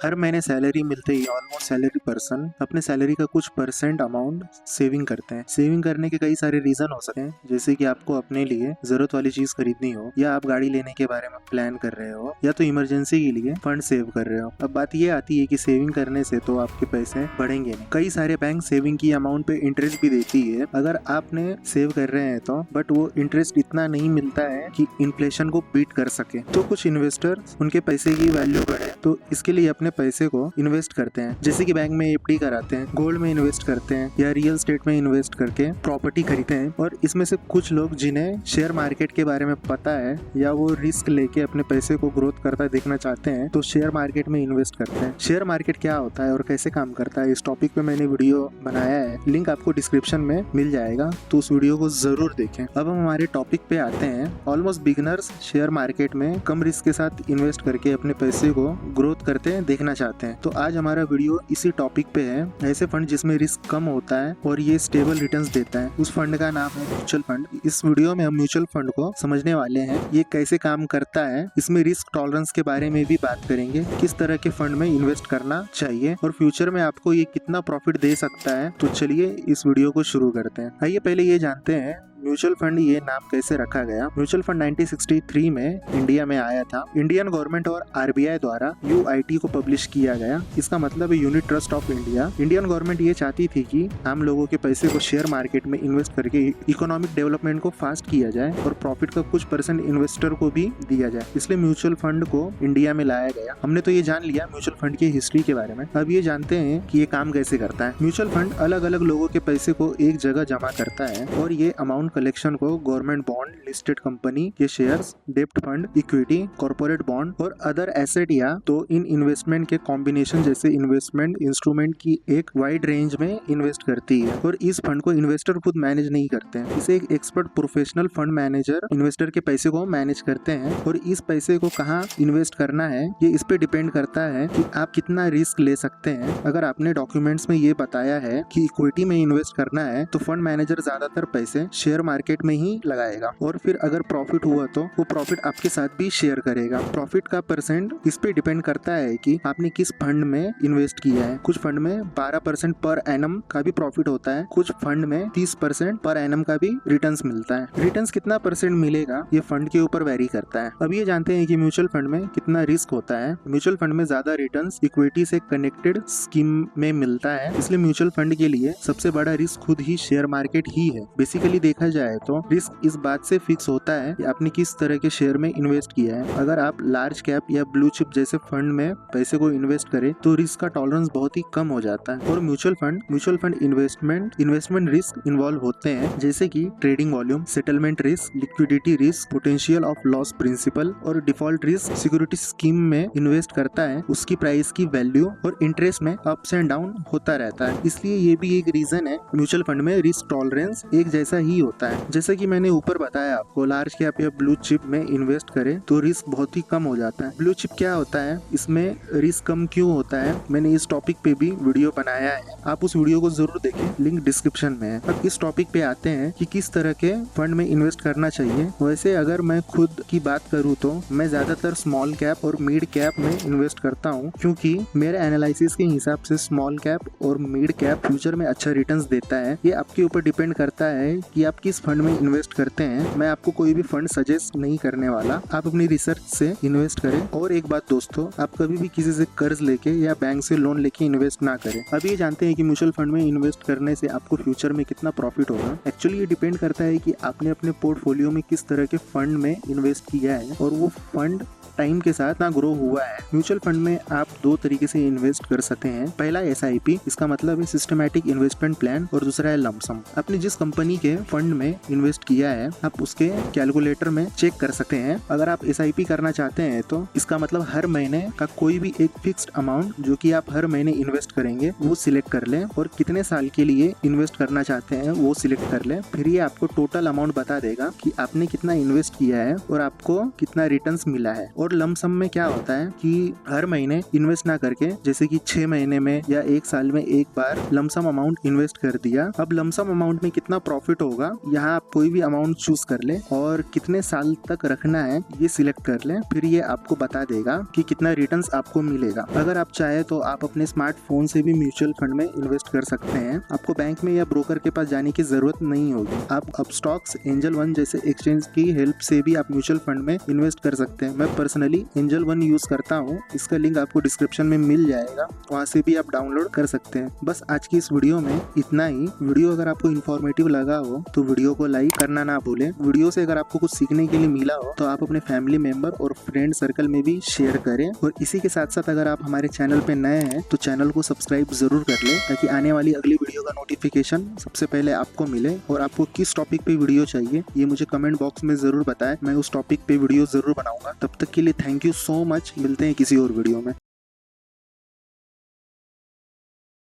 हर महीने सैलरी मिलते ही almost salary person अपने सैलरी का कुछ परसेंट अमाउंट सेविंग करते हैं। सेविंग करने के कई सारे रीजन हो सकते हैं, जैसे कि आपको अपने लिए जरूरत वाली चीज खरीदनी हो, या आप गाड़ी लेने के बारे में प्लान कर रहे हो, या तो इमरजेंसी के लिए फंड सेव कर रहे हो। अब बात ये आती है कि सेविंग करने से तो आपके पैसे बढ़ेंगे नहीं। कई सारे बैंक सेविंग की अमाउंट पे इंटरेस्ट भी देती है अगर आपने सेव कर रहे हैं तो, बट वो इंटरेस्ट इतना नहीं मिलता है कि इन्फ्लेशन को बीट कर सके। तो कुछ इन्वेस्टर उनके पैसे की वैल्यू बढ़े तो इसके लिए अपने पैसे को इन्वेस्ट करते हैं, जैसे कि बैंक में एफडी कराते हैं, गोल्ड में इन्वेस्ट करते हैं, या रियल एस्टेट में इन्वेस्ट करके प्रॉपर्टी खरीदते हैं। और इसमें से कुछ लोग जिन्हें शेयर मार्केट के बारे में पता है या वो रिस्क लेके अपने पैसे को ग्रोथ करता देखना चाहते हैं तो शेयर मार्केट में इन्वेस्ट करते हैं। शेयर मार्केट क्या होता है और कैसे काम करता है, इस टॉपिक पे मैंने वीडियो बनाया है, लिंक आपको डिस्क्रिप्शन में मिल जाएगा, तो उस वीडियो को जरूर देखें। अब हम हमारे टॉपिक पे आते हैं। ऑलमोस्ट बिगिनर्स शेयर मार्केट में कम रिस्क के साथ इन्वेस्ट करके अपने पैसे को ग्रोथ करते हैं देखना चाहते हैं। तो आज हमारा वीडियो इसी टॉपिक पे है, ऐसे फंड जिसमें रिस्क कम होता है और ये स्टेबल रिटर्न्स देता है। उस फंड का नाम है म्यूचुअल फंड। इस वीडियो में हम म्यूचुअल फंड को समझने वाले हैं, ये कैसे काम करता है, इसमें रिस्क टॉलरेंस के बारे में भी बात करेंगे, किस तरह के फंड में इन्वेस्ट करना चाहिए और फ्यूचर में आपको ये कितना प्रॉफिट दे सकता है। तो चलिए इस वीडियो को शुरू करते हैं। आइए पहले ये जानते हैं म्यूचुअल फंड ये नाम कैसे रखा गया। म्यूचुअल फंड 1963 में इंडिया में आया था। इंडियन गवर्नमेंट और आरबीआई द्वारा यूआईटी को पब्लिश किया गया। इसका मतलब है unit trust of India. Indian government ये चाहती थी कि आम लोगों के पैसे को शेयर मार्केट में इन्वेस्ट करके इकोनॉमिक डेवलपमेंट को फास्ट किया जाए और प्रॉफिट का कुछ परसेंट इन्वेस्टर को भी दिया जाए, इसलिए म्यूचुअल फंड को इंडिया में लाया गया। हमने तो ये जान लिया म्यूचुअल फंड की हिस्ट्री के बारे में। अब ये जानते हैं कि ये काम कैसे करता है। म्यूचुअल फंड अलग अलग लोगों के पैसे को एक जगह जमा करता है और ये अमाउंट कलेक्शन को गवर्नमेंट बॉन्ड, लिस्टेड कंपनी के शेयर्स, डेब्ट फंड, इक्विटी, कॉर्पोरेट बॉन्ड और अदर एसेट या तो इन इन्वेस्टमेंट के कॉम्बिनेशन जैसे इन्वेस्टमेंट इंस्ट्रूमेंट की एक वाइड रेंज में इन्वेस्ट करती है। और इस फंड को इन्वेस्टर खुद मैनेज नहीं करते हैं, इसे एक expert professional fund manager investor के पैसे को मैनेज करते हैं। और इस पैसे को कहाँ इन्वेस्ट करना है ये इस पे डिपेंड करता है कि आप कितना रिस्क ले सकते हैं। अगर आपने डॉक्यूमेंट्स में ये बताया है कि इक्विटी में इन्वेस्ट करना है तो फंड मैनेजर ज्यादातर पैसे शेयर मार्केट में ही लगाएगा, और फिर अगर प्रॉफिट हुआ तो वो प्रॉफिट आपके साथ भी शेयर करेगा। प्रॉफिट का परसेंट इस पे डिपेंड करता है कि आपने किस फंड में इन्वेस्ट किया है। कुछ फंड में 12% पर एनम का भी प्रॉफिट होता है, कुछ फंड में 30% पर एनम का भी रिटर्न्स मिलता है। रिटर्न्स कितना परसेंट मिलेगा ये फंड के ऊपर वेरी करता है। अब ये जानते हैं कि म्यूचुअल फंड में कितना रिस्क होता है। म्यूचुअल फंड में ज्यादा रिटर्न्स इक्विटी से कनेक्टेड स्कीम में मिलता है, इसलिए म्यूचुअल फंड के लिए सबसे बड़ा रिस्क खुद ही शेयर मार्केट ही है। बेसिकली देखा जाए तो रिस्क इस बात से फिक्स होता है कि आपने किस तरह के शेयर में इन्वेस्ट किया है। अगर आप लार्ज कैप या ब्लू चिप जैसे फंड में पैसे को इन्वेस्ट करें तो रिस्क का टॉलरेंस बहुत ही कम हो जाता है। और mutual fund investment risk involve होते हैं, जैसे कि trading volume, settlement risk, liquidity risk, potential of loss principal और डिफॉल्ट रिस्क। सिक्योरिटी स्कीम में इन्वेस्ट करता है, उसकी प्राइस की वैल्यू और इंटरेस्ट में अप्स एंड डाउन होता रहता है, इसलिए ये भी एक रीजन है म्यूचुअल फंड में रिस्क टॉलरेंस एक जैसा ही होता है। जैसे कि मैंने ऊपर बताया आपको, लार्ज कैप या ब्लू चिप में इन्वेस्ट करें तो रिस्क बहुत ही कम हो जाता है। ब्लू चिप क्या होता है, इसमें रिस्क कम क्यों होता है, मैंने इस टॉपिक पे भी वीडियो बनाया है, आप उस वीडियो को जरूर देखें, लिंक डिस्क्रिप्शन में है। अब इस टॉपिक पे आते हैं कि किस तरह के फंड में इन्वेस्ट करना चाहिए। वैसे अगर मैं खुद की बात करूँ तो मैं ज्यादातर स्मॉल कैप और मिड कैप में इन्वेस्ट करता हूँ, क्योंकि मेरे एनालिसिस के हिसाब से स्मॉल कैप और मिड कैप फ्यूचर में अच्छा रिटर्न्स देता है। ये आपके ऊपर डिपेंड करता है कि आप किस फंड में इन्वेस्ट करते हैं। मैं आपको कोई भी फंड सजेस्ट नहीं करने वाला, आप अपनी रिसर्च से इन्वेस्ट करें। और एक बात दोस्तों, आप कभी भी किसी से कर्ज लेके या बैंक से लोन लेके इन्वेस्ट ना करें। अब ये जानते हैं कि म्यूचुअल फंड में इन्वेस्ट करने से आपको फ्यूचर में कितना प्रॉफिट होगा। एक्चुअली ये डिपेंड करता है कि आपने अपने पोर्टफोलियो में किस तरह के फंड में इन्वेस्ट किया है और वो फंड टाइम के साथ ना ग्रो हुआ है। म्यूचुअल फंड में आप दो तरीके से इन्वेस्ट कर सकते हैं। पहला SIP, इसका मतलब है सिस्टमैटिक इन्वेस्टमेंट प्लान, और दूसरा है लमसम। आपने जिस कंपनी के फंड में इन्वेस्ट किया है आप उसके कैलकुलेटर में चेक कर सकते हैं। अगर आप SIP करना चाहते हैं तो इसका मतलब हर महीने का कोई भी एक फिक्स्ड अमाउंट जो कि आप हर महीने इन्वेस्ट करेंगे वो सिलेक्ट कर लें, और कितने साल के लिए इन्वेस्ट करना चाहते हैं वो सिलेक्ट कर लें। फिर ये आपको टोटल अमाउंट बता देगा कि आपने कितना इन्वेस्ट किया है और आपको कितना रिटर्न्स मिला है। और और लमसम में क्या होता है कि हर महीने इन्वेस्ट ना करके जैसे कि 6 महीने में या 1 साल में एक बार लमसम अमाउंट इन्वेस्ट कर दिया। अब लमसम अमाउंट में कितना प्रॉफिट होगा, यहाँ आप कोई भी अमाउंट चूज कर ले और कितने साल तक रखना है ये सिलेक्ट कर ले, फिर ये आपको बता देगा कि कितना रिटर्न्स आपको मिलेगा। अगर आप चाहे तो आप अपने स्मार्टफोन से भी म्यूचुअल फंड में इन्वेस्ट कर सकते हैं। आपको बैंक में या ब्रोकर के पास जाने की जरूरत नहीं होगी। आप अपस्टॉक्स, एंजल वन जैसे एक्सचेंज की हेल्प से भी आप म्यूचुअल फंड में इन्वेस्ट कर सकते हैं। मैं पर्सनली एंजल वन यूज करता हूँ, इसका लिंक आपको डिस्क्रिप्शन में मिल जाएगा, वहाँ से भी आप डाउनलोड कर सकते हैं। बस आज की इस वीडियो में इतना ही। वीडियो अगर आपको इन्फॉर्मेटिव लगा हो तो वीडियो को लाइक करना ना भूलें। वीडियो से अगर आपको कुछ सीखने के लिए मिला हो तो आप अपने फैमिली मेंबर और फ्रेंड सर्कल में भी शेयर करें। और इसी के साथ साथ अगर आप हमारे चैनल पे नए हैं तो चैनल को सब्सक्राइब जरूर कर लें, ताकि आने वाली अगली वीडियो का नोटिफिकेशन सबसे पहले आपको मिले। और आपको किस टॉपिक पे वीडियो चाहिए ये मुझे कमेंट बॉक्स में जरूर बताएं, मैं उस टॉपिक पे वीडियो जरूर बनाऊंगा। तब तक के लिए थैंक यू सो मच, मिलते हैं किसी और वीडियो में।